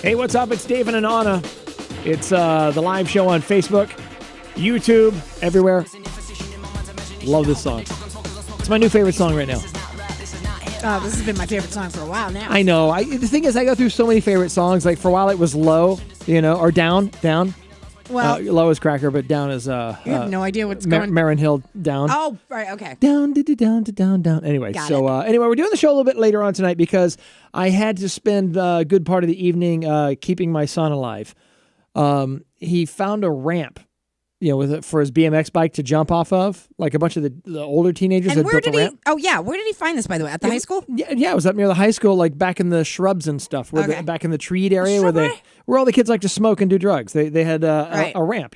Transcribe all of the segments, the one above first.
Hey, what's up? It's Davin and Anna. It's the live show on Facebook, YouTube, everywhere. Love this song. It's my new favorite song right now. This has been my favorite song for a while now. I know. The thing is, I go through so many favorite songs. Like, for a while it was Low, or Down. Well, Low is Cracker, but Down is... you have no idea what's going on. Marin Hill, Down. Oh, right, okay. Down, down. Anyway, anyway, we're doing the show a little bit later on tonight because I had to spend a good part of the evening keeping my son alive. He found a ramp, for his BMX bike to jump off of. Like a bunch of the older teenagers And had where built did a ramp. where did he find this, by the way? At the high school? Yeah, it was up near the high school, like back in the shrubs and stuff, back in the treed area where all the kids like to smoke and do drugs. They had a ramp,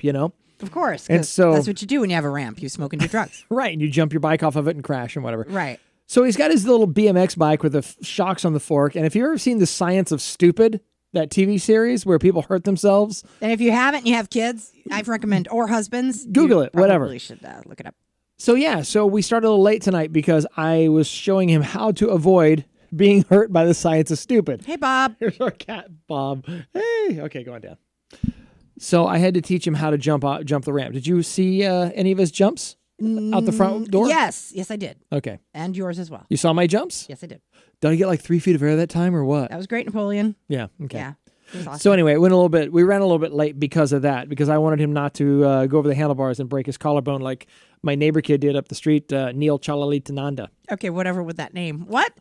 Of course, and so that's what you do when you have a ramp. You smoke and do drugs. Right, and you jump your bike off of it and crash and whatever. Right. So he's got his little BMX bike with the shocks on the fork, and if you've ever seen The Science of Stupid, that TV series where people hurt themselves. And if you haven't and you have kids, I'd recommend, or husbands. Google it, whatever. You should look it up. So we started a little late tonight because I was showing him how to avoid being hurt by The Science of Stupid. Hey, Bob. Here's our cat, Bob. Hey. Okay, going down. So I had to teach him how to jump the ramp. Did you see any of his jumps out the front door? Yes, I did. Okay. And yours as well. You saw my jumps? Yes, I did. Did I get like 3 feet of air that time or what? That was great, Napoleon. Yeah. Okay. Yeah. It was awesome. So anyway, we ran a little bit late because of that, because I wanted him not to go over the handlebars and break his collarbone like my neighbor kid did up the street, Neil Chalalitananda. Okay, whatever with that name. What?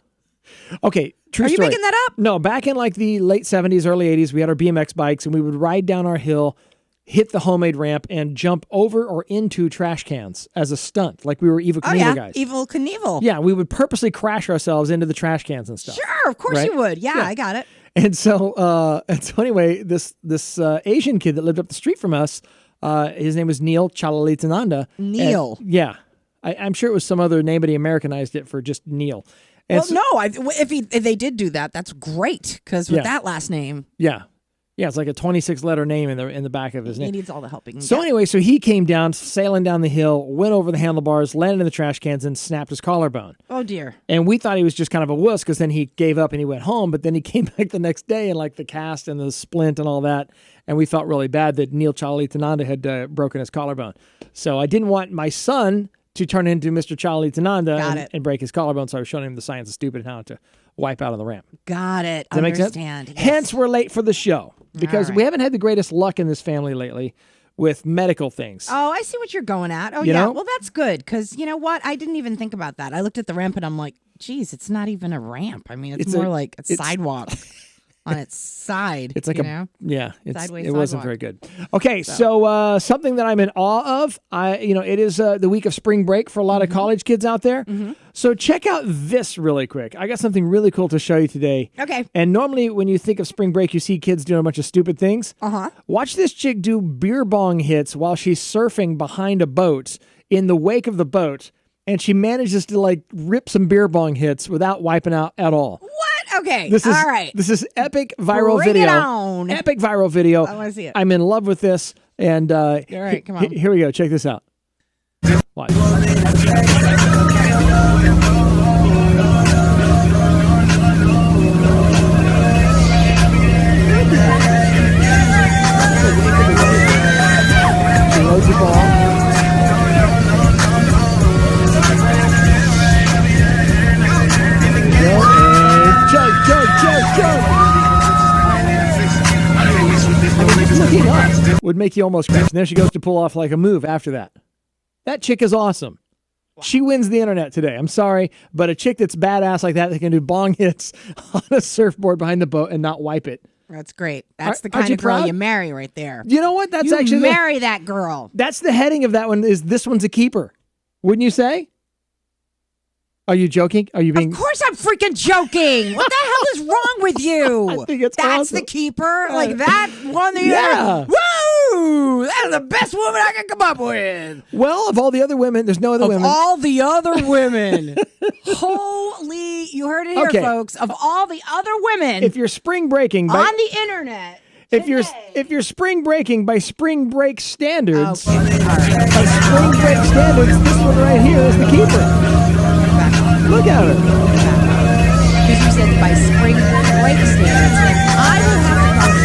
Okay, true story. Are you making that up? No, back in like the late 70s, early 80s, we had our BMX bikes and we would ride down our hill, hit the homemade ramp, and jump over or into trash cans as a stunt, like we were Evel Knievel guys. Evel Knievel. Yeah, we would purposely crash ourselves into the trash cans and stuff. Sure, of course you would. Yeah, I got it. And so anyway, this Asian kid that lived up the street from us, his name was Neil Chalalitananda. Neil. Yeah. I'm sure it was some other name, but he Americanized it for just Neil. And if they did do that, that's great, because with that last name. Yeah. Yeah, it's like a 26-letter name in the back of his name. He needs all the help he can So get. anyway, so he came down, sailing down the hill, went over the handlebars, landed in the trash cans, and snapped his collarbone. Oh, dear. And we thought he was just kind of a wuss, because then he gave up and he went home, but then he came back the next day and like the cast and the splint and all that, and we felt really bad that Neil Chalalitananda had broken his collarbone. So I didn't want my son to turn into Mr. Chalalitananda and break his collarbone, so I was showing him The Science of Stupid and how to wipe out on the ramp. Got it. Does that make sense? Yes. Hence, we're late for the show. Because we haven't had the greatest luck in this family lately with medical things. Oh, I see what you're going at. Oh, You yeah. know? Well, that's good, because you know what? I didn't even think about that. I looked at the ramp and I'm like, geez, it's not even a ramp. I mean, it's more like a sidewalk on its side. It's like sideways it sidewalk. wasn't very good. Okay, so something that I'm in awe of, it is the week of spring break for a lot of college kids out there. Mm-hmm. So check out this really quick. I got something really cool to show you today. Okay. And normally when you think of spring break, you see kids doing a bunch of stupid things. Uh-huh. Watch this chick do beer bong hits while she's surfing behind a boat in the wake of the boat. And she manages to like rip some beer bong hits without wiping out at all. What? Okay. All right. This is epic viral Bring video. it on. Epic viral video. I want to see it. I'm in love with this. And all right, come on. Here we go. Check this out. Watch. She loads the ball. Looking up would make you almost crash. And then she goes to pull off like a move after that. That chick is awesome. Wow. She wins the internet today. I'm sorry, but a chick that's badass like that can do bong hits on a surfboard behind the boat and not wipe it. That's great. That's the kind of girl you marry right there. You know what? That's you actually marry that girl. That's the heading of that one. Is this one's a keeper? Wouldn't you say? Are you joking? Are you being? Of course I'm freaking joking. What the hell is wrong with you? I think it's That's awesome. the keeper? Like that one there? Yeah. Woo! That is the best woman I can come up with. Well, of all the other women, there's no other women. Of all the other women. Holy, you heard it here, folks. Of all the other women. If you're spring breaking on the internet. If you're spring breaking by spring break standards, okay. by spring break standards, this one right here is the keeper. Look at her. Because you said by spring break standards, and I will have to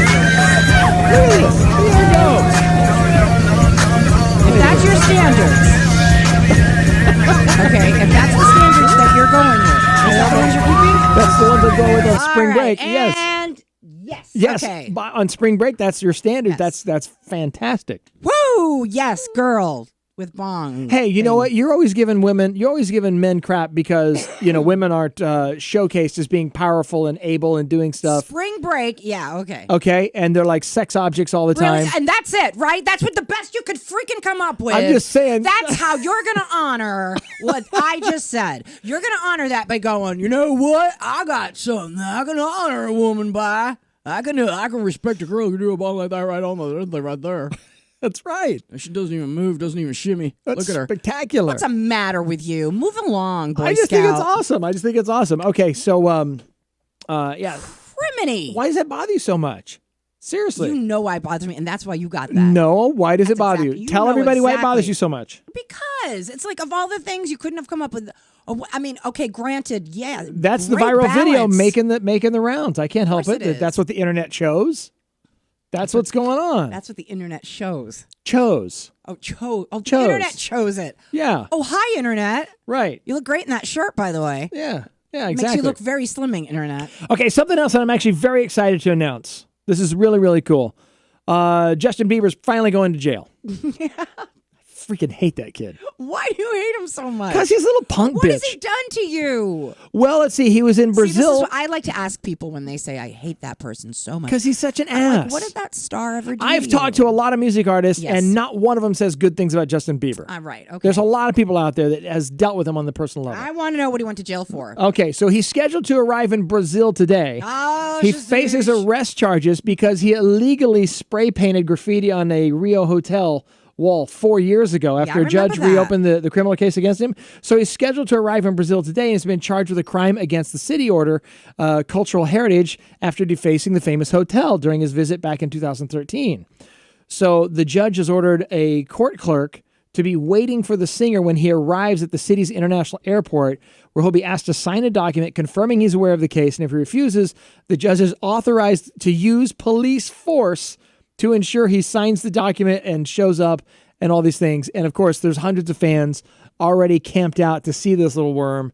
of spring break. Yes. And yes. Yes. Okay. On spring break, that's your standard. Yes. That's fantastic. Woo! Yes, girl with bong. Hey, you know what? You're always giving men crap because, women aren't showcased as being powerful and able and doing stuff. Spring break. Yeah, okay. Okay. And they're like sex objects all the time. Really? And that's it, right? That's what the best you could freaking come up with. I'm just saying. That's how you're going to honor what I just said. You're going to honor that by going, you know what? I got something I can honor a woman by. I can respect a girl who can do a ball like that right on the right there. That's right. She doesn't even move, doesn't even shimmy. That's Look at her. Spectacular. What's the matter with you? Move along, Boy I just Scout. think it's awesome. Okay, so yeah. Criminy. Why does that bother you so much? Seriously. You know why it bothers me, and that's why you got that. No, why does it bother exactly- you? you Tell know everybody why it exactly. bothers you so much. Because it's like of all the things you couldn't have come up with. I mean, okay, granted, yeah. That's the great viral video balance. making the rounds. I can't help course it. it is. That's what the internet shows. That's what's going on. That's what the internet shows. Chose. Oh, the Chose. internet chose it. Yeah. Oh, hi, internet. Right. You look great in that shirt, by the way. Yeah. Yeah, Makes exactly. you look very slimming, internet. Okay, something else that I'm actually very excited to announce. This is really, really cool. Justin Bieber's finally going to jail. Yeah. I freaking hate that kid. Why do you hate him so much? Because he's a little punk What bitch. has he done to you? Well, let's see. He was in See, this is Brazil what I like to ask people when they say I hate that person so much. because he's such an I'm ass. like, what did that star ever do? I've talked to a lot of music artists, Yes. and not one of them says good things about Justin Bieber. Right. Okay. There's a lot of people out there that has dealt with him on the personal level. I want to know what he went to jail for. Okay, so he's scheduled to arrive in Brazil today. Oh, He Jesus. faces arrest charges because he illegally spray painted graffiti on a Rio hotel wall 4 years ago after a remember judge that. reopened the criminal case against him. So he's scheduled to arrive in Brazil today and has been charged with a crime against the city order, cultural heritage, after defacing the famous hotel during his visit back in 2013. So the judge has ordered a court clerk to be waiting for the singer when he arrives at the city's international airport, where he'll be asked to sign a document confirming he's aware of the case. And if he refuses, the judge is authorized to use police force to ensure he signs the document and shows up and all these things. And of course, there's hundreds of fans already camped out to see this little worm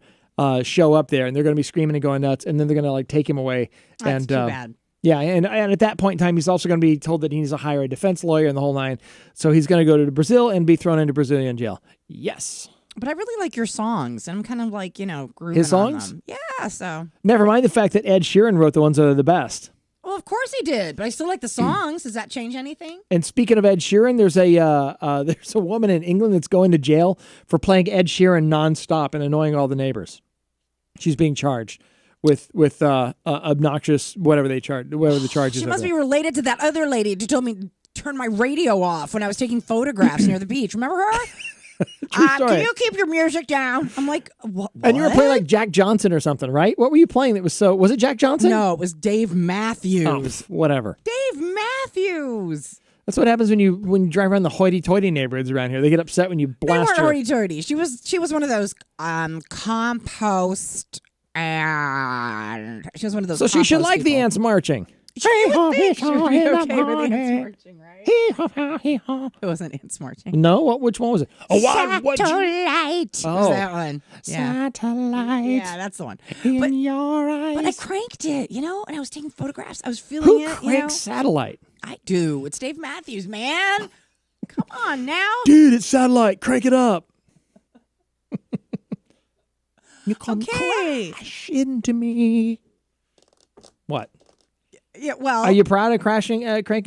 show up there, and they're going to be screaming and going nuts. And then they're going to take him away. That's too bad. Yeah, and at that point in time, he's also going to be told that he needs to hire a defense lawyer and the whole nine. So he's going to go to Brazil and be thrown into Brazilian jail. Yes. But I really like your songs, and I'm kind of like, grooving His on songs? them. Yeah, so. Never mind the fact that Ed Sheeran wrote the ones that are the best. Well, of course he did, but I still like the songs. Does that change anything? And speaking of Ed Sheeran, there's a woman in England that's going to jail for playing Ed Sheeran nonstop and annoying all the neighbors. She's being charged with obnoxious whatever the charge is. She must be related to that other lady who told me to turn my radio off when I was taking photographs near the beach. Remember her? Can you keep your music down? I'm like, what? And you were playing like Jack Johnson or something, right? What were you playing that was so... Was it Jack Johnson? No, it was Dave Matthews. Oh, whatever. Dave Matthews. That's what happens when you drive around the hoity-toity neighborhoods around here. They get upset when you blast They her. weren't hoity-toity. She was one of those compost, and she was one of those. So she should compost like the people. ants marching. She would think she would be okay with ants marching, right? It wasn't ants marching. No, which one was it? Oh, what? Satellite. Oh. Was that one? Yeah. Satellite. Yeah, that's the one. In your eyes. But I cranked it, and I was taking photographs. I was feeling Who it. cranks Satellite? I do. It's Dave Matthews, man. Come on now. Dude, it's Satellite. Crank it up. You come crash into me. What? Yeah, well, Are you proud of cranking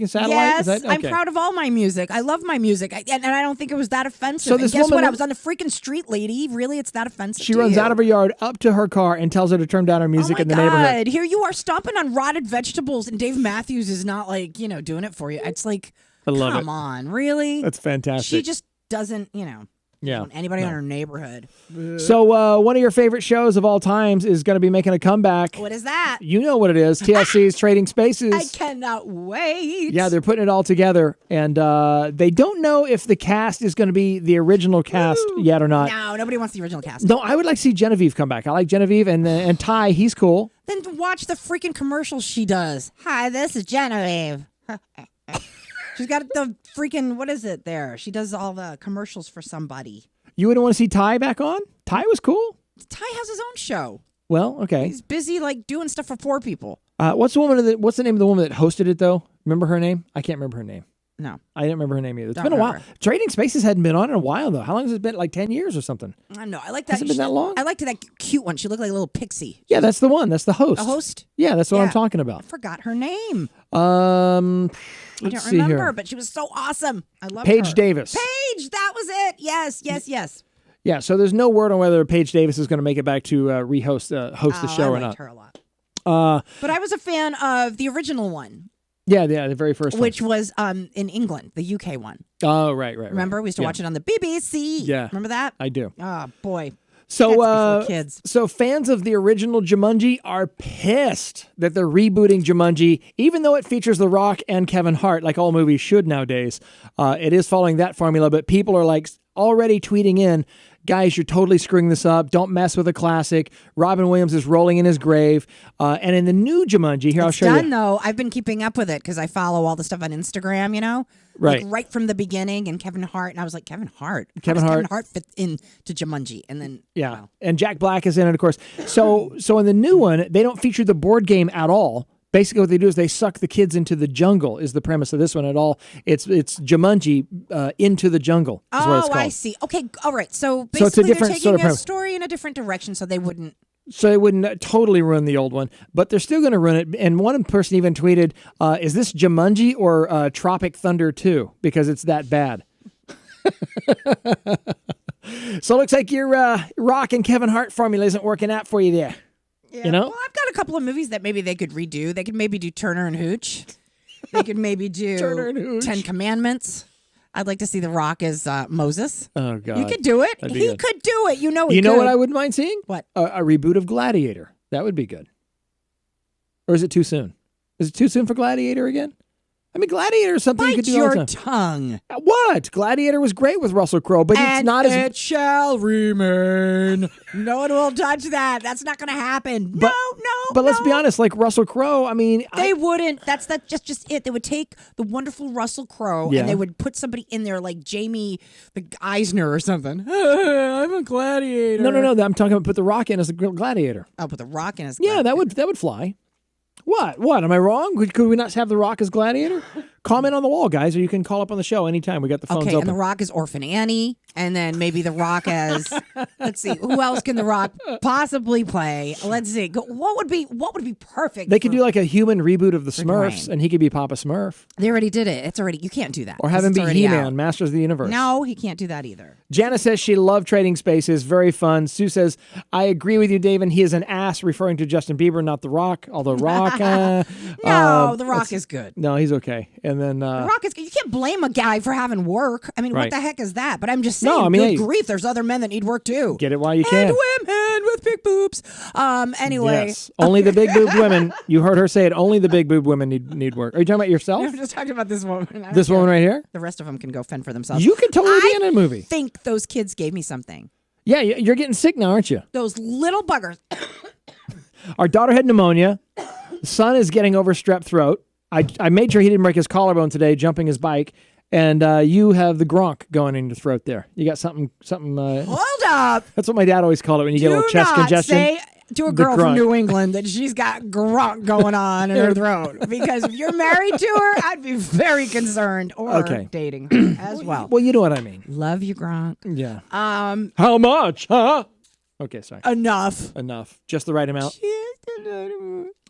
Satellite? yes, Is that, I'm okay. proud of all my music. I love my music, and I don't think it was that offensive. So this and guess woman what? I was- was on the freaking street, lady. Really, it's that offensive. She to runs you. out of her yard up to her car and tells her to turn down her music oh my in the God. neighborhood. Here you are stomping on rotted vegetables, and Dave Matthews is not doing it for you. It's like, I love come it. on, really? That's fantastic. She just doesn't, yeah. want anybody in her neighborhood. So one of your favorite shows of all times is going to be making a comeback. What is that? You know what it is. TLC's Trading Spaces. I cannot wait. Yeah, they're putting it all together, and they don't know if the cast is going to be the original cast yet or not. No, nobody wants the original cast. No, I would like to see Genevieve come back. I like Genevieve and Ty. He's cool. Then watch the freaking commercials she does. Hi, this is Genevieve. She's got the freaking, what is it there? She does all the commercials for somebody. You wouldn't want to see Ty back on? Ty was cool. Ty has his own show. Well, okay. He's busy like doing stuff for poor people. What's the name of the woman that hosted it though? Remember her name? I can't remember her name. No. I didn't remember her name either. It's Don't been a while. remember. Trading Spaces hadn't been on in a while though. How long has it been? Like 10 years or something? I know. I like that. Has it been that long? I liked that cute one. She looked like a little pixie. Yeah, that's the one. That's the host. A host? Yeah, that's what I'm Yeah. talking I about. forgot her name. I I let's don't see remember, here. but she was so awesome. I love Paige her. Davis. Paige, that was it. Yes. Yeah, so there's no word on whether Paige Davis is going to make it back to host the show or I liked not. her a lot. Uh, But I was a fan of the original one, yeah, the very first which was in England, the UK one. one. Oh, right. Remember? We used to watch it on the BBC. Yeah. Remember that? I do. Oh, boy. So, That's before kids. so fans of the original Jumanji are pissed that they're rebooting Jumanji, even though it features The Rock and Kevin Hart, like all movies should nowadays. It is following that formula, but people are like already tweeting in, guys, you're totally screwing this up. Don't mess with a classic. Robin Williams is rolling in his grave. And in the new Jumanji, here I'll It's show done, you. though. I've been keeping up with it because I follow all the stuff on Instagram, you know? Right. Like right from the beginning, and Kevin Hart. And I was like, Kevin Hart? How Kevin does Hart. Kevin Hart fit into Jumanji? And then, Yeah, wow. and Jack Black is in it, of course. So in the new one, they don't feature the board game at all. Basically, what they do is they suck the kids into the jungle. Is the premise of this one at all? It's Jumanji into the jungle. Is what it's Oh, called. I see. Okay, all right. So So it's a basically, different they're taking sort of a premise. story in a different direction, so they wouldn't. So it wouldn't totally ruin the old one, but they're still going to ruin it. And one person even tweeted, "Is this Jumanji or Tropic Thunder 2? Because it's that bad." So it looks like your Rock and Kevin Hart formula isn't working out for you there. Yeah. You know? Well, I've got a couple of movies that maybe they could redo. They could maybe do Turner and Hooch. They could maybe do Turner and Hooch. 10 Commandments. I'd like to see The Rock as Moses. Oh God, You could do it. That'd be He good. could do it. You know he You know could. what I wouldn't mind seeing? What? A reboot of Gladiator. That would be good. Or is it too soon? Is it too soon for Gladiator again? I mean, Gladiator is something you Bite could do all the your time. tongue. What? Gladiator was great with Russell Crowe, but it's And not as. it shall remain. No one will touch that. That's not going to happen. But- no. But let's be honest, like Russell Crowe, I mean, They wouldn't. That's just it. They would take the wonderful Russell Crowe Yeah. and they would put somebody in there like Jamie the Eisner or something. I'm a gladiator. no. I'm talking about put The Rock in as a Gladiator. I'll put the Rock in his. Yeah, that would fly. What? Am I wrong? Could we not have The Rock as Gladiator? Comment on the wall, guys, or you can call up on the show anytime. We got the phones Okay, open. and the Rock is Orphan Annie, and then maybe the Rock as. Let's see, who else can the Rock possibly play? Let's see, what would be perfect? They could for- do like a human reboot of the Smurfs, Dwayne. and he could be Papa Smurf. They already did it. It's already. You can't do that. Or have 'cause him it's be already He-Man, out. Masters of the Universe. No, he can't do that either. Jana says she loved Trading Spaces. Very fun. Sue says, I agree with you, Davin. He is an ass, referring to Justin Bieber, not The Rock. Although Rock... No, the Rock is good. No, he's okay. And then... The Rock is. You can't blame a guy for having work. I mean, Right. what the heck is that? But I'm just saying. No, I mean, good hey. grief, there's other men that need work too. get it while you can. And women with big boobs. Anyway. Yes. Only the big boobed women. You heard her say it. Only the big boobed women need work. Are you talking about yourself? I'm just talking about this woman. I don't This care. woman right here? The rest of them can go fend for themselves. You could totally be I in a movie. think those kids gave me something. Yeah, you're getting sick now, aren't you? Those little buggers. Our daughter had pneumonia. Son is getting over strep throat. I made sure he didn't break his collarbone today jumping his bike. And you have the gronk going in your throat there. You got something. Hold up. That's what my dad always called it when you get a Do little chest not congestion. say to a The girl from grunt. New England that she's got grunt going on in her throat. Because if you're married to her, I'd be very concerned. Or Okay. dating her as well. Well, you know what I mean. Love you, Gronk. Yeah. Um, How much? Huh? Okay, sorry. enough. Enough. Just the right amount.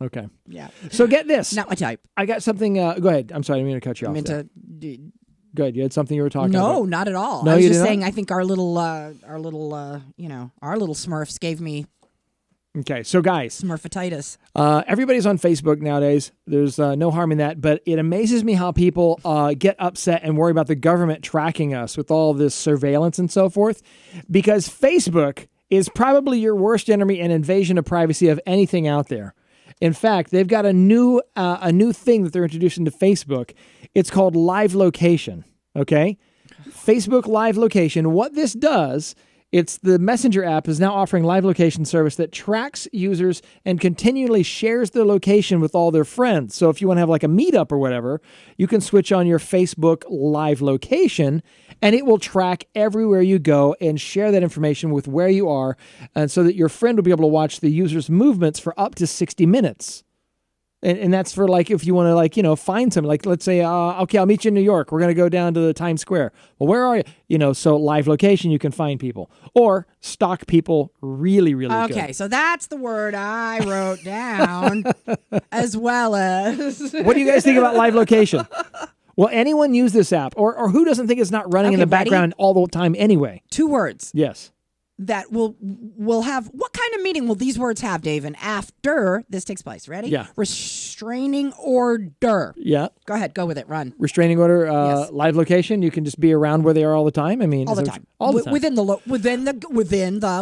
Okay. Yeah. So get this. Not my type. I got something. Go ahead. I'm sorry. I didn't mean to cut you I off. meant there. to. Go ahead. You had something you were talking No, about. not at all. No, I was you just did not? saying. I think our little Smurfs gave me Okay. So, guys, Smurfatitis. everybody's on Facebook nowadays. There's no harm in that. But it amazes me how people get upset and worry about the government tracking us with all this surveillance and so forth. Because Facebook is probably your worst enemy and invasion of privacy of anything out there. In fact, they've got a new thing that they're introducing to Facebook. It's called live location. Okay, Facebook live location. What this does It's the Messenger app is now offering live location service that tracks users and continually shares their location with all their friends. So if you want to have like a meetup or whatever, you can switch on your Facebook live location and it will track everywhere you go and share that information with where you are, and so that your friend will be able to watch the user's movements for up to 60 minutes. And that's for like if you want to like, find something. Like let's say, okay, I'll meet you in New York. We're going to go down to the Times Square. Well, where are you? So live location, you can find people or stalk people really, really good. Okay, so that's the word I wrote down as well as... What do you guys think about live location? Will anyone use this app? Or who doesn't think it's not running in the background all the time anyway? 2 words. Yes. That will have, what kind of meaning will these words have, Davin, after this takes place? Ready? Yeah. Restraining order. Yeah. Go ahead. Go with it. Run. Restraining order, Yes. live location. You can just be around where they are all the time. I mean, All the time. All the time. Within the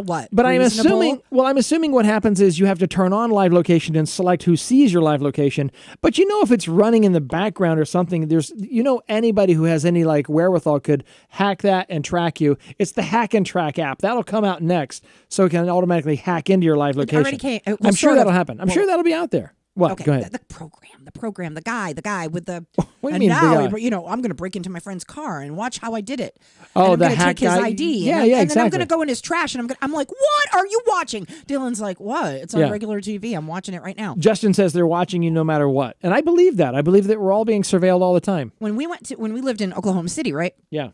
what? But I'm Reasonable? assuming what happens is you have to turn on live location and select who sees your live location. But if it's running in the background or something, there's, anybody who has any like wherewithal could hack that and track you. It's the Hack and Track app. That'll come out next, so it can automatically hack into your live location. Already came, well, I'm sure sort that'll of. happen. I'm sure that'll be out there. What? Okay, Go ahead. the program, the guy with the. What do you and mean, the now, guy? I'm going to break into my friend's car and watch how I did it. Oh, and I'm the gonna hack take his guy? ID. Yeah, and yeah, And then I'm exactly. going to go in his trash, and I'm like, what are you watching? Dylan's like, what? It's on Yeah. regular TV. I'm watching it right now. Justin says they're watching you no matter what, and I believe that. I believe that we're all being surveilled all the time. When we lived in Oklahoma City, right? Yeah.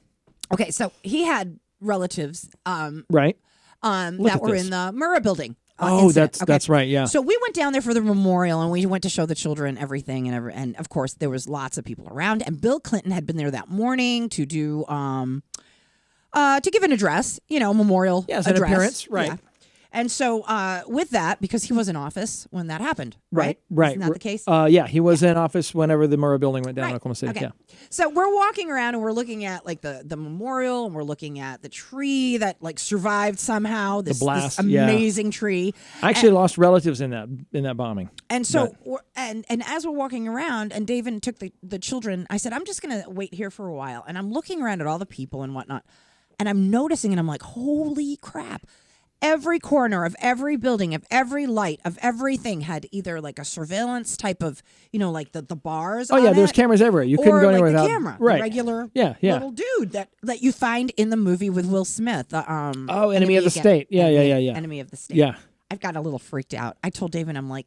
Okay, so he had relatives Right. that at were this. in the Murrah building. Oh, incident. that's right. Yeah. So we went down there for the memorial, and we went to show the children everything, and of course there was lots of people around. And Bill Clinton had been there that morning to do to give an address, memorial Yes, an address. appearance, right. Yeah. And so with that, because he was in office when that happened, right? Right. Isn't that the case? Yeah, he was in office whenever the Murrah building went down in Right. Oklahoma City. Okay. Yeah. So we're walking around and we're looking at like the memorial, and we're looking at the tree that like survived somehow. This blast, this yeah. amazing tree. I actually lost relatives in that bombing. And so, and as we're walking around, and Davin took the children, I said, I'm just going to wait here for a while. And I'm looking around at all the people and whatnot, and I'm noticing, and I'm like, holy crap. Every corner of every building, of every light, of everything had either like a surveillance type of, like the bars. Oh yeah, on there's it, cameras everywhere. You couldn't or go like anywhere the without camera, right. the regular Yeah. little dude that you find in the movie with Will Smith. Enemy of the Again. State. Yeah. Enemy of the State. Yeah. I've got a little freaked out. I told David, I'm like,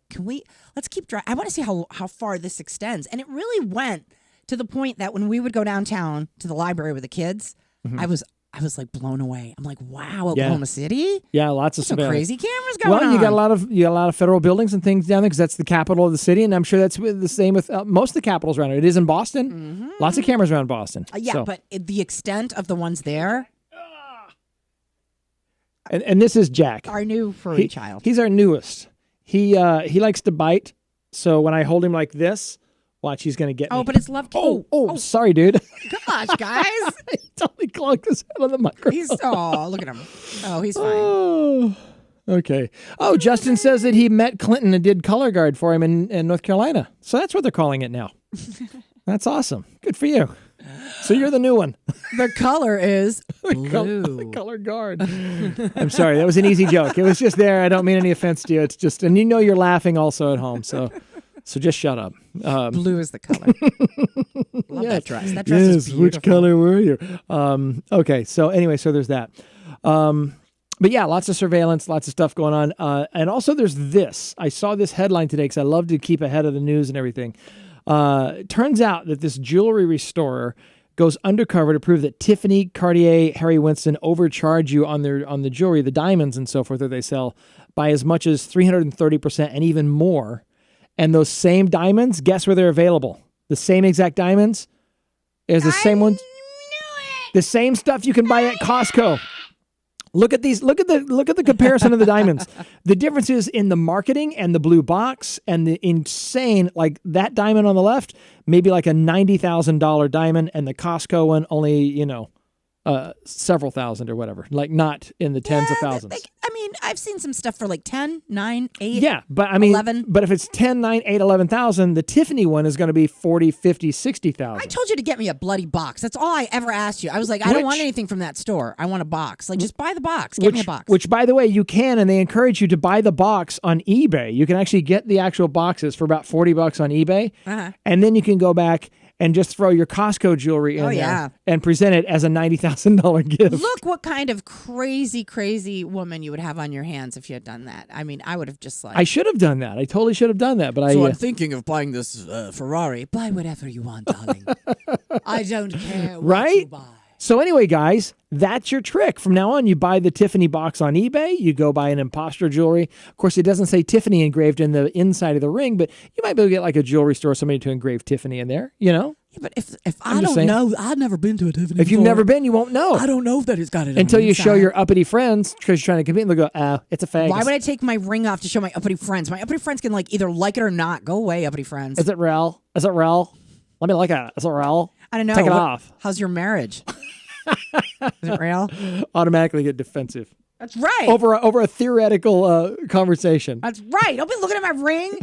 let's keep driving. I want to see how far this extends. And it really went to the point that when we would go downtown to the library with the kids, I was like blown away. I'm like, wow, Oklahoma City? Yeah, lots of Some surveillance. crazy cameras going on. Well, you got a lot of federal buildings and things down there because that's the capital of the city, and I'm sure that's the same with most of the capitals around it. It is in Boston. Mm-hmm. Lots of cameras around Boston. But the extent of the ones there, and this is Jack, our new furry child. He's our newest. He likes to bite, so when I hold him like this, watch, he's gonna get me. Oh, but it's love. Sorry, dude. Gosh, guys. He totally clonked his head on the microphone. Look at him. Oh, he's fine. Oh, okay. Oh, Justin says that he met Clinton and did color guard for him in North Carolina. So that's what they're calling it now. That's awesome. Good for you. So you're the new one. The color is blue. Color guard. I'm sorry. That was an easy joke. It was just there. I don't mean any offense to you. It's just, and you're laughing also at home. So just shut up. Blue is the color. Love that dress. That dress is beautiful. Which color were you? Okay. So anyway, so there's that. But yeah, lots of surveillance, lots of stuff going on. And also there's this. I saw this headline today because I love to keep ahead of the news and everything. It turns out that this jewelry restorer goes undercover to prove that Tiffany, Cartier, Harry Winston overcharge you on the jewelry, the diamonds and so forth that they sell by as much as 330% and even more. And those same diamonds, guess where they're available? The same exact diamonds is the same ones. The same stuff you can buy at Costco. Look at these. Look at the comparison of the diamonds. The difference is in the marketing and the blue box and the insane, like that diamond on the left, maybe like a $90,000 diamond, and the Costco one only, several thousand or whatever, like not in the tens of thousands. mean, I've seen some stuff for like 10, 9, 8. Yeah, but I mean, 11. but if it's 10, 9, 8, 11,000, the Tiffany one is going to be 40, 50, 60,000. I told you to get me a bloody box. That's all I ever asked you. I was like, I don't want anything from that store. I want a box. Like, just buy the box. Get me a box. Which, by the way, you can, and they encourage you to buy the box on eBay. You can actually get the actual boxes for about $40 on eBay, and then you can go back and just throw your Costco jewelry in there and present it as a $90,000 gift. Look what kind of crazy, crazy woman you would have on your hands if you had done that. I mean, I would have just like... I should have done that. I totally should have done that, but I'm thinking of buying this Ferrari. Buy whatever you want, darling. I don't care what you buy. So anyway, guys, that's your trick. From now on, you buy the Tiffany box on eBay. You go buy an imposter jewelry. Of course, it doesn't say Tiffany engraved in the inside of the ring, but you might be able to get like a jewelry store, somebody to engrave Tiffany in there, you know? Yeah, but if I don't know, I've never been to a Tiffany If you've never been, you won't know. I don't know if that has got it until you show your uppity friends because you're trying to compete and they'll go, oh, it's a fake. Why would I take my ring off to show my uppity friends? My uppity friends can like either like it or not. Go away, uppity friends. Is it real? Is it real? Let me look at it. Is it real? I don't know. Take it off. How's your marriage? Is it real? Automatically get defensive. That's right. Over a theoretical conversation. That's right. Don't be looking at my ring.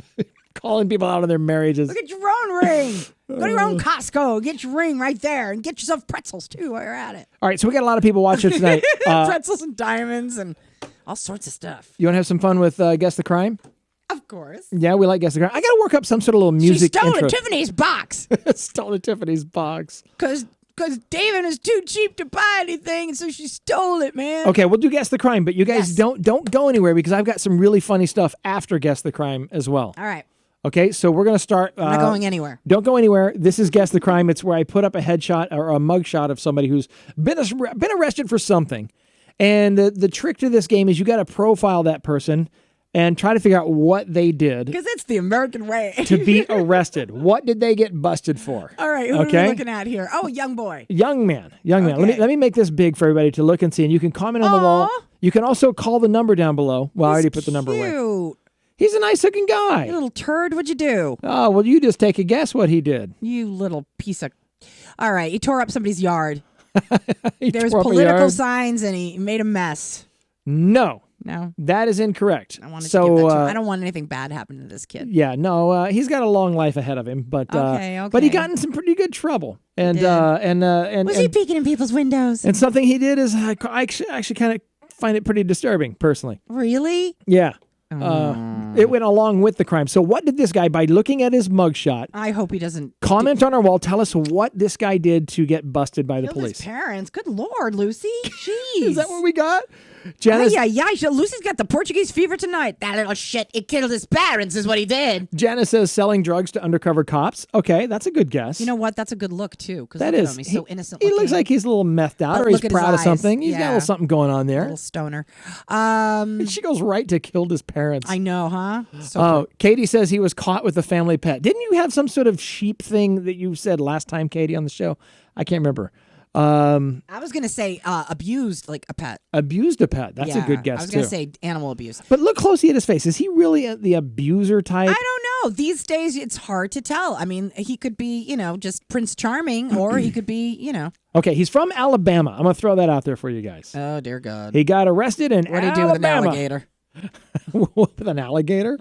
Calling people out on their marriages. Look at your own ring. Go to your own Costco. Get your ring right there. And get yourself pretzels, too, while you're at it. All right, so we got a lot of people watching tonight. Pretzels and diamonds and all sorts of stuff. You want to have some fun with Guess the Crime? Of course. Yeah, we like Guess the Crime. I got to work up some sort of little music She stole intro. Tiffany's box. Stole Tiffany's box. Because Davin is too cheap to buy anything, and so she stole it, man. Okay, we'll do Guess the Crime, but you guys don't go anywhere because I've got some really funny stuff after Guess the Crime as well. All right. Okay, so we're going to start. I'm not going anywhere. Don't go anywhere. This is Guess the Crime. It's where I put up a headshot or a mugshot of somebody who's been arrested for something. And the trick to this game is you got to profile that person and try to figure out what they did. Because it's the American way. To be arrested. What did they get busted for? All right, who are we looking at here? Oh, young boy. Young man. Okay. Let me make this big for everybody to look and see. And you can comment on the wall. You can also call the number down below. Well, I already put the number away. He's a nice-looking guy. You little turd, what'd you do? Oh, well, you just take a guess what he did. You little piece of... All right, he tore up somebody's yard. There was political signs, and he made a mess. No. No? That is incorrect. I wanted to give that to him. I don't want anything bad happen to this kid. Yeah, no, he's got a long life ahead of him, but but he got in some pretty good trouble. And was he peeking in people's windows? And something he did is I actually kind of find it pretty disturbing, personally. Really? Yeah. It went along with the crime. So what did this guy, by looking at his mugshot, I hope he doesn't comment on our wall, tell us what this guy did to get busted by the police. His parents. Good Lord, Lucy. Jeez. Is that what we got? Janice, Lucy's got the Portuguese fever tonight. That little shit. He killed his parents is what he did. Janice says selling drugs to undercover cops. Okay, that's a good guess. You know what? That's a good look, too. That is. He's so innocent He looks like he's a little methed out, or he's proud of something. He's got a little something going on there. A little stoner. She goes right to killed his parents. I know, huh? Katie says he was caught with a family pet. Didn't you have some sort of sheep thing that you said last time, Katie, on the show? I can't remember. I was going to say abused like a pet. Abused a pet. That's a good guess, too. I was going to say animal abuse. But look closely at his face. Is he really the abuser type? I don't know. These days, it's hard to tell. I mean, he could be, just Prince Charming, or he could be, Okay, he's from Alabama. I'm going to throw that out there for you guys. Oh, dear God. He got arrested in Alabama. What did he do with an alligator? With an alligator?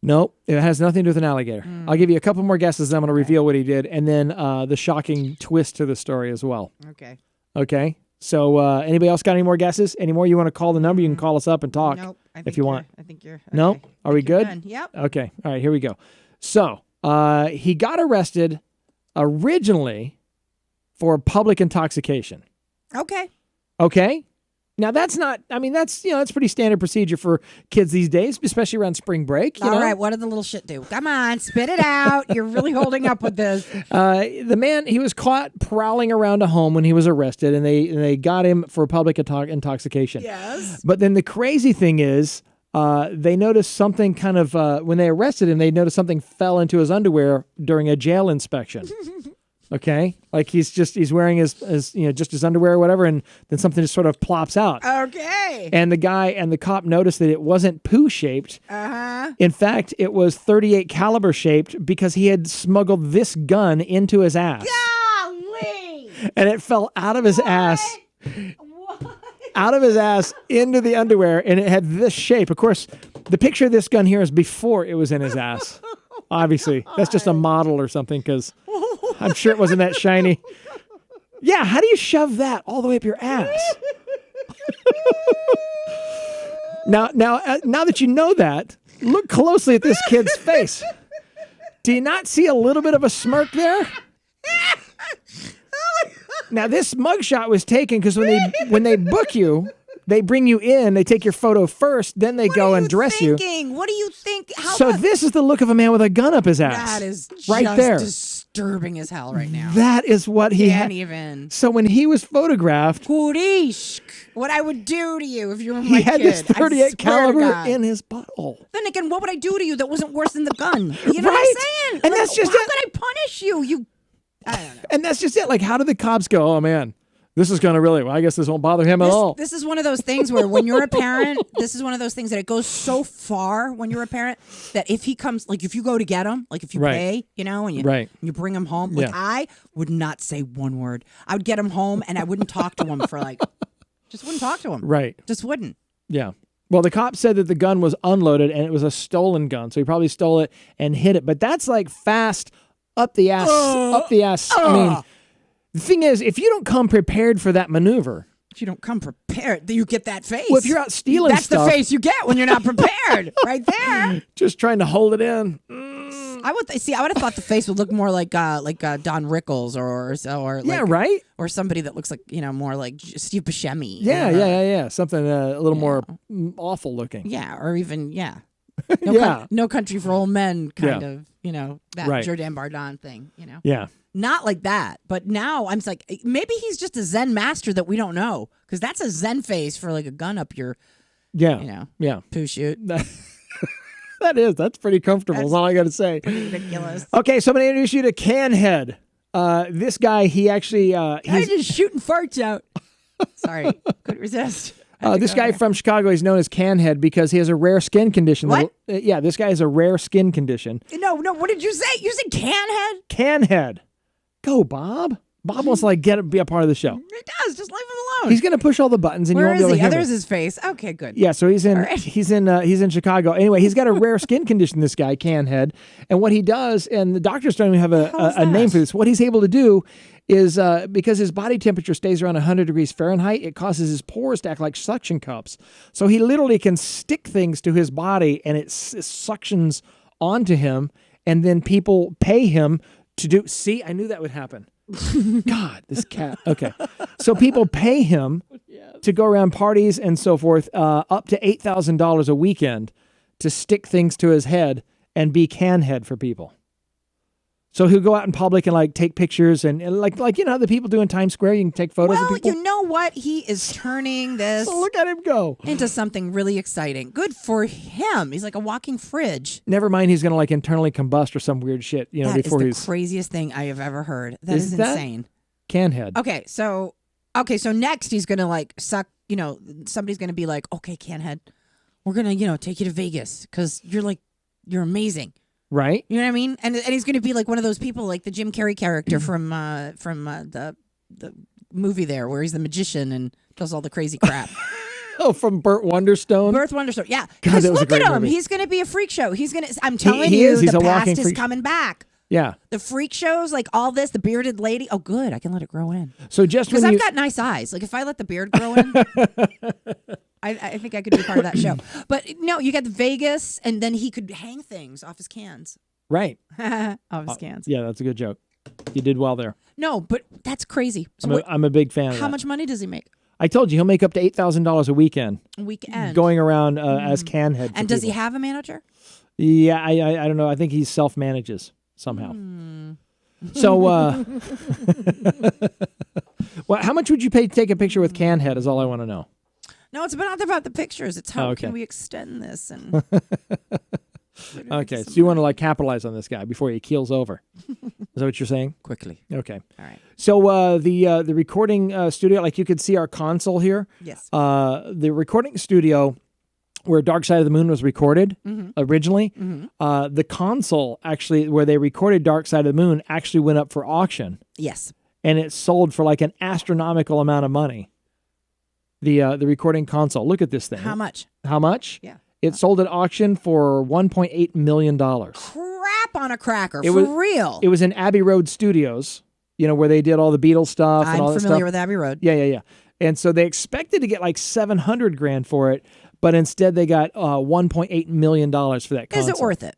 Nope, it has nothing to do with an alligator. I'll give you a couple more guesses. I'm going to reveal what he did, and then the shocking twist to the story as well. Okay. So anybody else got any more guesses? Any more? You want to call the number? You can call us up and talk if you want. I think you're... Okay. No? Are we good? Done. Yep. Okay. All right, here we go. So he got arrested originally for public intoxication. Okay? Now, that's not, that's pretty standard procedure for kids these days, especially around spring break. All right, what did the little shit do? Come on, spit it out. You're really holding up with this. The man, he was caught prowling around a home when he was arrested, and they got him for public intoxication. Yes. But then the crazy thing is, they noticed something kind of, when they arrested him, they noticed something fell into his underwear during a jail inspection. Okay, like he's wearing his just his underwear or whatever, and then something just sort of plops out. Okay. And the cop noticed that it wasn't poo shaped. In fact, it was .38 caliber shaped because he had smuggled this gun into his ass. Golly! And it fell out of his ass. What? out of his ass into the underwear, and it had this shape. Of course, the picture of this gun here is before it was in his ass. Obviously, that's just a model or something, because I'm sure it wasn't that shiny. Yeah, how do you shove that all the way up your ass? Now that you know that, look closely at this kid's face. Do you not see a little bit of a smirk there? Now, this mugshot was taken because when they book you, they bring you in, they take your photo first, then they go and dress you. What do you think? So this is the look of a man with a gun up his ass. That is right just there. disturbing as hell right now. That is what he Can't had. even. So when he was photographed, Kurishk, what I would do to you if you were my he had kid. this 38 caliber God. in his butthole. Then again, what would I do to you that wasn't worse than the gun? You know Right. what I'm saying? And that's just how it. could I punish you? I don't know. And that's just it. Like, how do the cops go, oh, man, this is going to really, well, I guess this won't bother him at all. This is one of those things where when you're a parent, this is one of those things that it goes so far when you're a parent that if he comes, like if you go to get him, like if you Right. pay, you know, and you bring him home, like Yeah. I would not say one word. I would get him home and I wouldn't talk to him for like, just wouldn't talk to him. Right. Just wouldn't. Yeah. Well, the cop said that the gun was unloaded and it was a stolen gun. So he probably stole it and hid it. But that's like fast up the ass. I mean, the thing is, if you don't come prepared for that maneuver. If you don't come prepared, then you get that face. Well, if you're out stealing that's stuff. the face you get when you're not prepared. Right there. Just trying to hold it in. I would have thought the face would look more like Don Rickles or like, Yeah, right? or somebody that looks like more like Steve Buscemi. Yeah. Something a little more awful looking. Yeah, or even No Country for Old Men kind of that Right. Jordan Bardon thing. Yeah. Not like that, but now I'm just like maybe he's just a Zen master that we don't know because that's a Zen face for like a gun up your Yeah. poo shoot. That's pretty comfortable. That's all I got to say. Ridiculous. Okay, so I'm going to introduce you to Canhead. This guy, he actually He's just shooting farts out. Sorry, couldn't resist. This guy from Chicago, he's known as Canhead because he has a rare skin condition. What? Yeah, this guy has a rare skin condition. No. What did you say? You said Canhead? Canhead. Go, Bob. Bob wants to be a part of the show. He does. Just leave him alone. He's going to push all the buttons, and Where you won't is be able he? to hear There's me. his face. Okay, good. Yeah, so he's in right. he's in Chicago. Anyway, he's got a rare skin condition, this guy, Canhead. And what he does, and the doctors don't even have a name for this, what he's able to do is because his body temperature stays around 100 degrees Fahrenheit, it causes his pores to act like suction cups. So he literally can stick things to his body, and it suctions onto him, and then people pay him to do... See, I knew that would happen. God, this cat. Okay. So people pay him to go around parties and so forth, up to $8,000 a weekend to stick things to his head and be Canhead for people. So he'll go out in public and like take pictures and like how the people do in Times Square, you can take photos of Well, people. you know what? He is turning this So look at him go. into something really exciting. Good for him. He's like a walking fridge. Never mind he's going to like internally combust or some weird shit, That before is he's the craziest thing I have ever heard. That Is is that- insane. Canhead. Okay, so next he's gonna like suck. Somebody's gonna be like, okay, Canhead, we're gonna take you to Vegas because you're amazing. Right? You know what I mean? And he's gonna be like one of those people like the Jim Carrey character from the movie there where he's the magician and does all the crazy crap. Oh, from Burt Wonderstone. Birth Wonderstone, yeah. God, Because that was a look at great him. movie. He's gonna be a freak show. I'm telling he you, is. He's the a walking past is freak- coming back. Yeah. The freak shows, like all this, the bearded lady. Oh, good. I can let it grow in. So just Because when I've you got nice eyes. Like if I let the beard grow in, I think I could be part of that show. But no, you got the Vegas, and then he could hang things off his cans. Right. Off his cans. Yeah, that's a good joke. You did well there. No, but that's crazy. So I'm a big fan of how that. much money does he make? I told you he'll make up to $8,000 a weekend A weekend. going around as Canhead. And does he have a manager? Yeah, I don't know. I think he self-manages somehow. So, well, how much would you pay to take a picture with Canhead is all I want to know. No, it's not about the pictures. It's how Oh, okay. can we extend this and Okay, so you want to like capitalize on this guy before he keels over. Is that what you're saying? quickly. Okay. All right. So the recording studio, like you could see our console here. Yes. The recording studio where Dark Side of the Moon was recorded originally, the console actually where they recorded Dark Side of the Moon actually went up for auction, Yes. and it sold for like an astronomical amount of money. The recording console. Look at this thing. How much? How much? Yeah. It sold at auction for $1.8 million. Crap on a cracker. It For was- real. It was in Abbey Road Studios, where they did all the Beatles stuff and all I'm that stuff. familiar with Abbey Road. Yeah. And so they expected to get like $700,000 for it, but instead they got $1.8 million for that console. Is it worth it?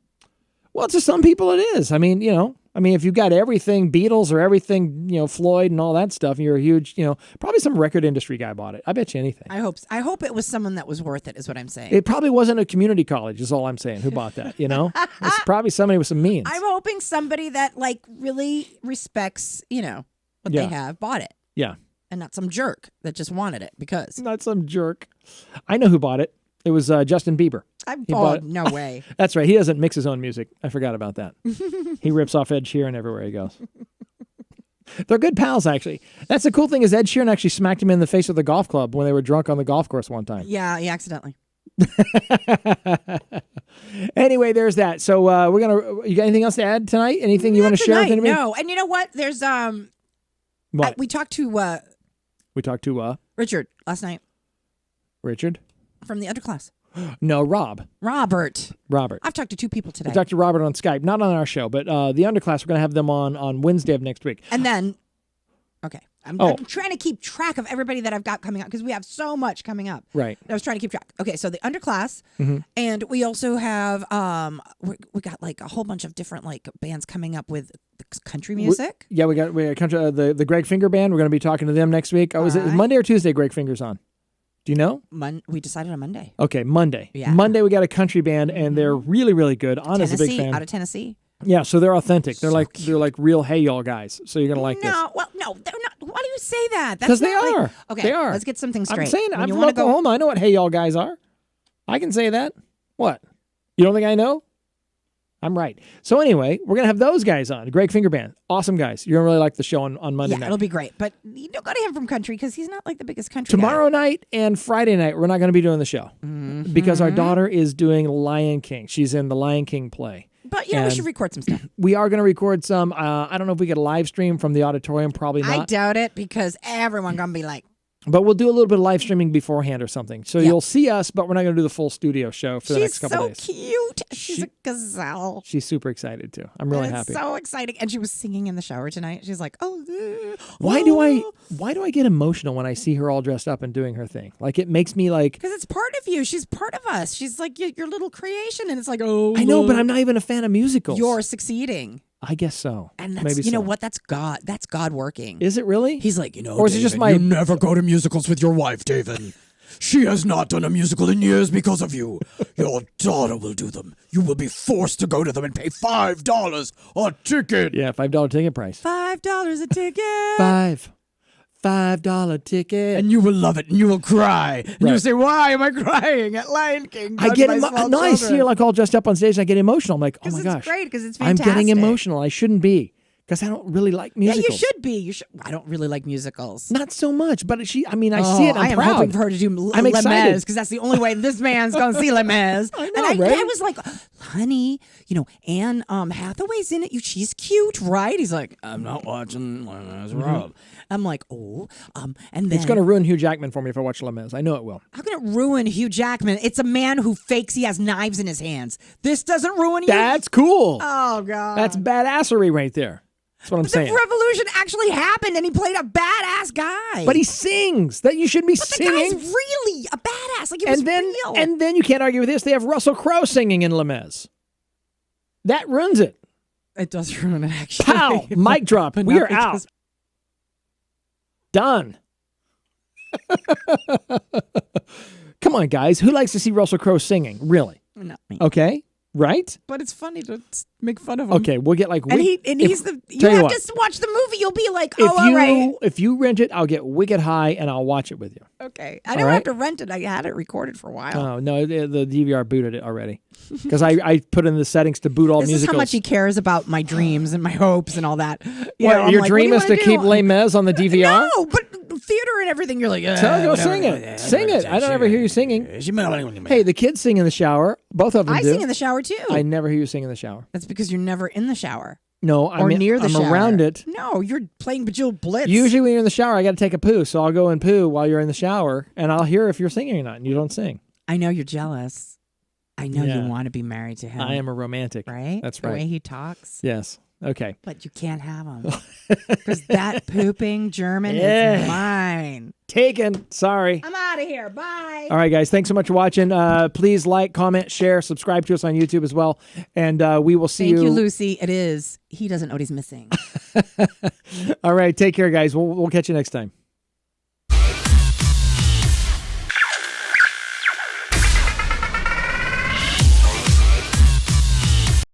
Well, to some people it is. I mean, if you've got everything Beatles or everything, Floyd and all that stuff, and you're a huge, probably some record industry guy bought it. I bet you anything. I hope it was someone that was worth it, is what I'm saying. It probably wasn't a community college, is all I'm saying, who bought that, It's probably somebody with some means. I'm hoping somebody that really respects, what they have bought it. Yeah. And not some jerk that just wanted it because. Not some jerk. I know who bought it. It was Justin Bieber. No way. That's right. He doesn't mix his own music. I forgot about that. He rips off Ed Sheeran everywhere he goes. They're good pals, actually. That's the cool thing is Ed Sheeran actually smacked him in the face with a golf club when they were drunk on the golf course one time. Yeah, he accidentally. Anyway, there's that. So you got anything else to add tonight? Anything you want to share with anybody? No. And you know what? There's What? we talked to Richard last night Richard? from the underclass. No, Robert. I've talked to 2 people today. I talked to Robert on Skype, not on our show, but the underclass, we're going to have them on Wednesday of next week. And then, okay, I'm trying to keep track of everybody that I've got coming up because we have so much coming up. Right. I was trying to keep track. Okay, so the underclass, and we also have we got like a whole bunch of different like bands coming up with country music. We got country, the Greg Finger Band. We're going to be talking to them next week. Oh, is it Monday or Tuesday? Greg Finger's on. Do you know? We decided on Monday. Okay, Monday. Yeah. Monday we got a country band, and they're really, really good. Anna's a big fan. Out of Tennessee. Yeah, so they're authentic. They're like real hey y'all guys. So you're gonna like this. No, they're not. Why do you say that? Because they are. Okay, they are. Let's get something straight. I'm saying I'm from Oklahoma. I know what hey y'all guys are. I can say that. What? You don't think I know? I'm right. So anyway, we're going to have those guys on. Greg Finger Band. Awesome guys. You're going to really like the show on Monday night. Yeah, it'll be great. But you don't go to him from country because he's not like the biggest country Tomorrow guy. night and Friday night, we're not going to be doing the show because our daughter is doing Lion King. She's in the Lion King play. But, we should record some stuff. We are going to record some. I don't know if we get a live stream from the auditorium. Probably not. I doubt it because everyone's going to be like, but we'll do a little bit of live streaming beforehand or something. So you'll see us, but we're not going to do the full studio show for the next couple days. She's so cute. She's a gazelle. She's super excited too. I'm really happy. So exciting. And she was singing in the shower tonight. She's like, why do I get emotional when I see her all dressed up and doing her thing? Like it makes me like, because it's part of you. She's part of us. She's like your little creation. And it's like, oh, I know, but I'm not even a fan of musicals. You're succeeding. I guess so. And that's, maybe you know what? That's God. That's God working. Is it really? He's like, or is Davin, it just my? You never go to musicals with your wife, Davin. She has not done a musical in years because of you. Your daughter will do them. You will be forced to go to them and pay $5 a ticket. Yeah, $5 ticket price. $5 a ticket. $5 ticket. And you will love it, and you will cry. And Right. you'll say, why am I crying at Lion King? I get I see her like all dressed up on stage. And I get emotional. I'm like, oh my gosh, it's great because it's I'm fantastic. getting emotional. I shouldn't be because I don't really like musicals. Yeah, you should be. You should. I don't really like musicals. Not so much, but I see it. And I'm I am proud. hoping for her to do I'm Les excited. Mis because that's the only way this man's going to see Les Mis. I know, and right? I was like, honey, Anne Hathaway's in it. She's cute, right? He's like, I'm not watching Les Mis. Rob. I'm like, and then It's going to ruin Hugh Jackman for me if I watch Les Mis. I know it will. how can it ruin Hugh Jackman? It's a man who fakes he has knives in his hands. This doesn't ruin you. That's cool. Oh God, That's badassery right there. That's what I'm the saying. revolution actually happened, and he played a badass guy. But he sings. That you shouldn't be the singing. guy's really a badass. Like it was real. And then you can't argue with this. They have Russell Crowe singing in Les Mis. That ruins it. it does ruin it actually. Pow! Mic drop. But We not are out. because- Done. Come on, guys. Who likes to see Russell Crowe singing? Really? Not me. Okay. Right? But it's funny to make fun of him. Okay. We'll get like. And he's the. You tell you have what. to watch the movie. You'll be like, If all right. if you rent it, I'll get Wicked High and I'll watch it with you. Okay. I don't right. have to rent it. I had it recorded for a while. Oh no, the DVR booted it already because I put in the settings to boot all This musicals. is how much he cares about my dreams and my hopes and all that. Your dream is to keep Les Mis on the DVR? No, but theater and everything, you're like, So go sing it. Sing it. I don't ever hear you singing. Hey, the kids sing in the shower. Both of them I do. sing in the shower too. I never hear you sing in the shower. That's because you're never in the shower. No, I'm near the I'm shower. around it. No, you're playing Bejeweled Blitz. Usually when you're in the shower, I got to take a poo, so I'll go and poo while you're in the shower, and I'll hear if you're singing or not, and you don't sing. I know you're jealous. I know Yeah. you want to be married to him. I am a romantic. right? That's The right. way he talks. Yes. Okay. But you can't have him. Because that pooping German Yeah. is mine. Taken. Sorry. I'm out of here. Bye. All right, guys. Thanks so much for watching. Please like, comment, share, subscribe to us on YouTube as well. And we will see Thank you, Lucy. It is. He doesn't know what he's missing. All right. Take care, guys. We'll catch you next time.